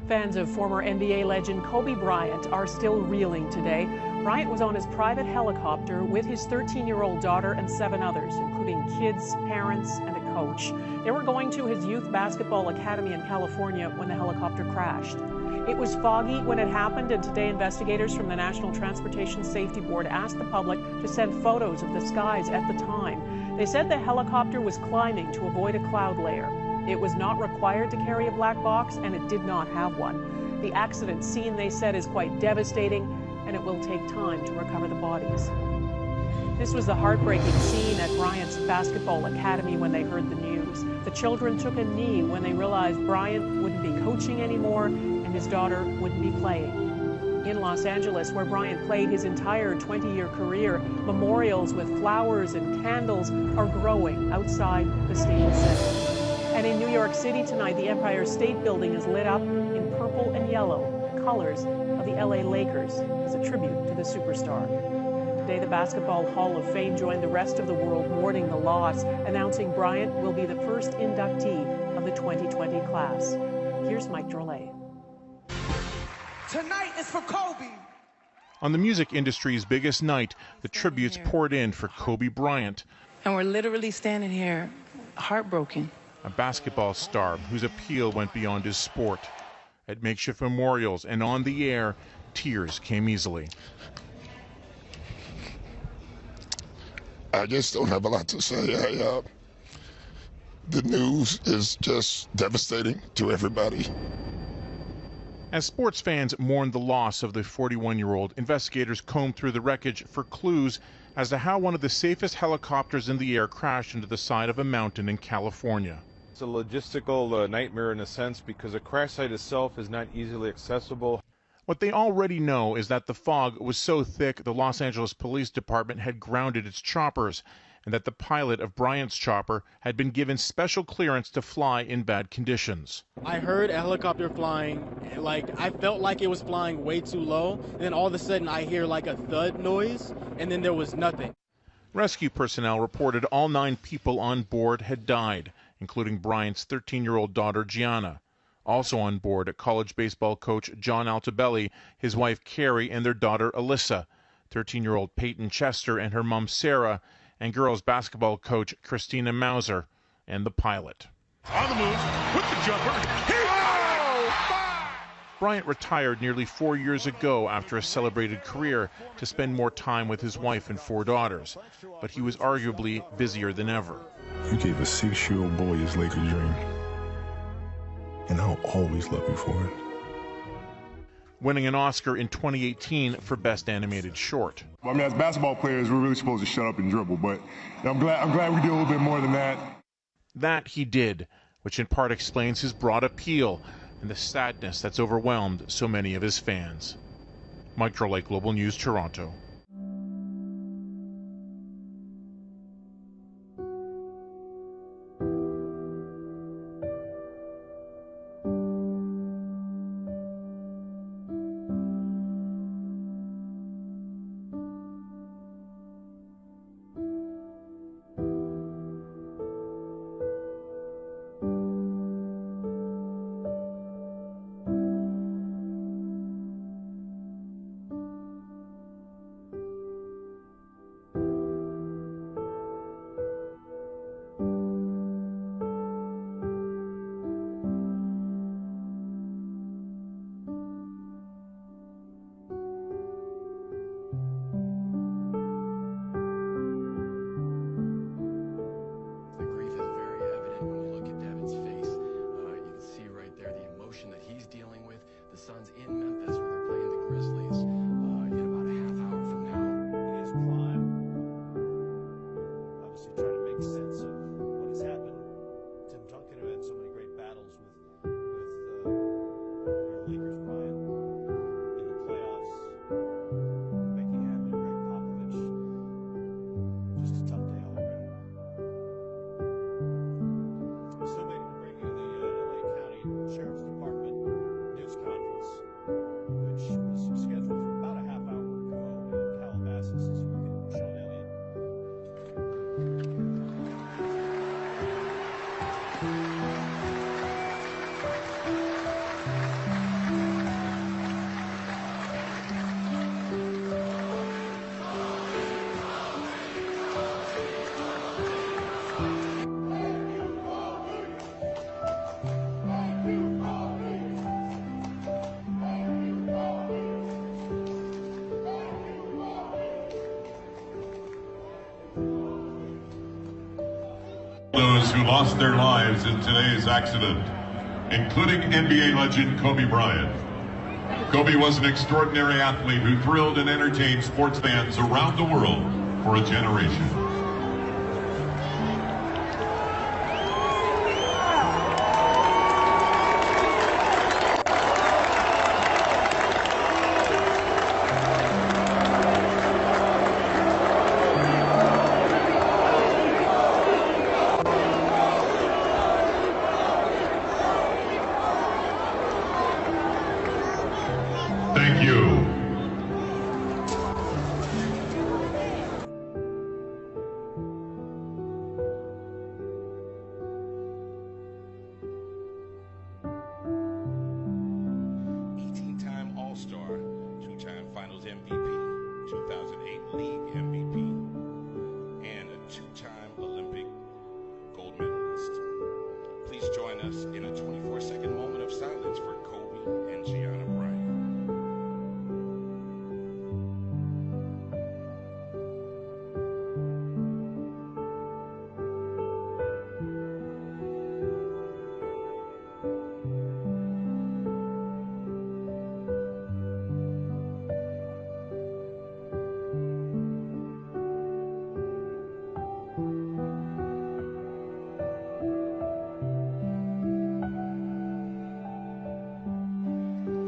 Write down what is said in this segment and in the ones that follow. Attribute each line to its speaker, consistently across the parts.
Speaker 1: Fans of former NBA legend Kobe Bryant are still reeling today. Bryant was on his private helicopter with his 13-year-old daughter and 7 others, including kids, parents, and a coach. They were going to his youth basketball academy in California when the helicopter crashed. It was foggy when it happened, and today investigators from the National Transportation Safety Board asked the public to send photos of the skies at the time. They said the helicopter was climbing to avoid a cloud layer. It was not required to carry a black box, and it did not have one. The accident scene, they said, is quite devastating, and it will take time to recover the bodies. This was the heartbreaking scene at Bryant's basketball academy when they heard the news. The children took a knee when they realized Bryant wouldn't be coaching anymore and his daughter wouldn't be playing. In Los Angeles, where Bryant played his entire 20-year career, memorials with flowers and candles are growing outside the Staples Center. And in New York City tonight, the Empire State Building is lit up in purple and yellow, the colors of the LA Lakers, as a tribute to the superstar. Today, the Basketball Hall of Fame joined the rest of the world mourning the loss, announcing Bryant will be the first inductee of the 2020 class. Here's Mike Drolet.
Speaker 2: Tonight is for Kobe.
Speaker 3: On the music industry's biggest night, the tributes poured in for Kobe Bryant.
Speaker 4: And we're literally standing here heartbroken.
Speaker 3: A basketball star whose appeal went beyond his sport. At makeshift memorials and on the air, tears came easily.
Speaker 5: I just don't have a lot to say. The news is just devastating to everybody.
Speaker 3: As sports fans mourned the loss of the 41-year-old, investigators combed through the wreckage for clues as to how one of the safest helicopters in the air crashed into the side of a mountain in California.
Speaker 6: It's a logistical nightmare in a sense because the crash site itself is not easily accessible.
Speaker 3: What they already know is that the fog was so thick the Los Angeles Police Department had grounded its choppers, and that the pilot of Bryant's chopper had been given special clearance to fly in bad conditions.
Speaker 7: I heard a helicopter flying, I felt like it was flying way too low, and then all of a sudden I hear like a thud noise, and then there was nothing.
Speaker 3: Rescue personnel reported all 9 people on board had died, including Bryant's 13-year-old daughter Gianna. Also on board, college baseball coach John Altobelli, his wife Carrie, and their daughter Alyssa, 13-year-old Peyton Chester and her mom Sarah, and girls basketball coach Christina Mauser, and the pilot.
Speaker 8: On the move, with the jumper.
Speaker 3: Bryant retired nearly 4 years ago after a celebrated career to spend more time with his wife and 4 daughters, but he was arguably busier than ever.
Speaker 9: You gave a 6-year-old boy his Laker dream, and I'll always love you for it.
Speaker 3: Winning an Oscar in 2018 for Best Animated Short.
Speaker 10: I mean, as basketball players, we're really supposed to shut up and dribble, but I'm glad we did a little bit more than that.
Speaker 3: That he did, which in part explains his broad appeal and the sadness that's overwhelmed so many of his fans. Mike Drolet, Global News, Toronto.
Speaker 2: who lost their lives in today's accident, including NBA legend Kobe Bryant. Kobe was an extraordinary athlete who thrilled and entertained sports fans around the world for a generation. Thank you.
Speaker 11: All-Star, two-time Finals MVP, 2008 League MVP, and a two-time Olympic gold medalist. Please join us in a 24-second moment of silence for Kobe and Gianna Bryant.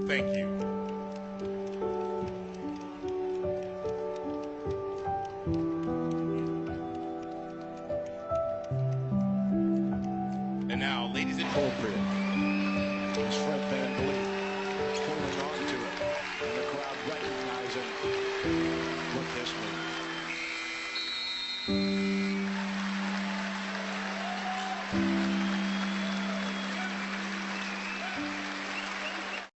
Speaker 11: Thank you. And now, ladies and
Speaker 12: appropriate. It's Fred VanVleet holding on to it, and the crowd recognizing what this means.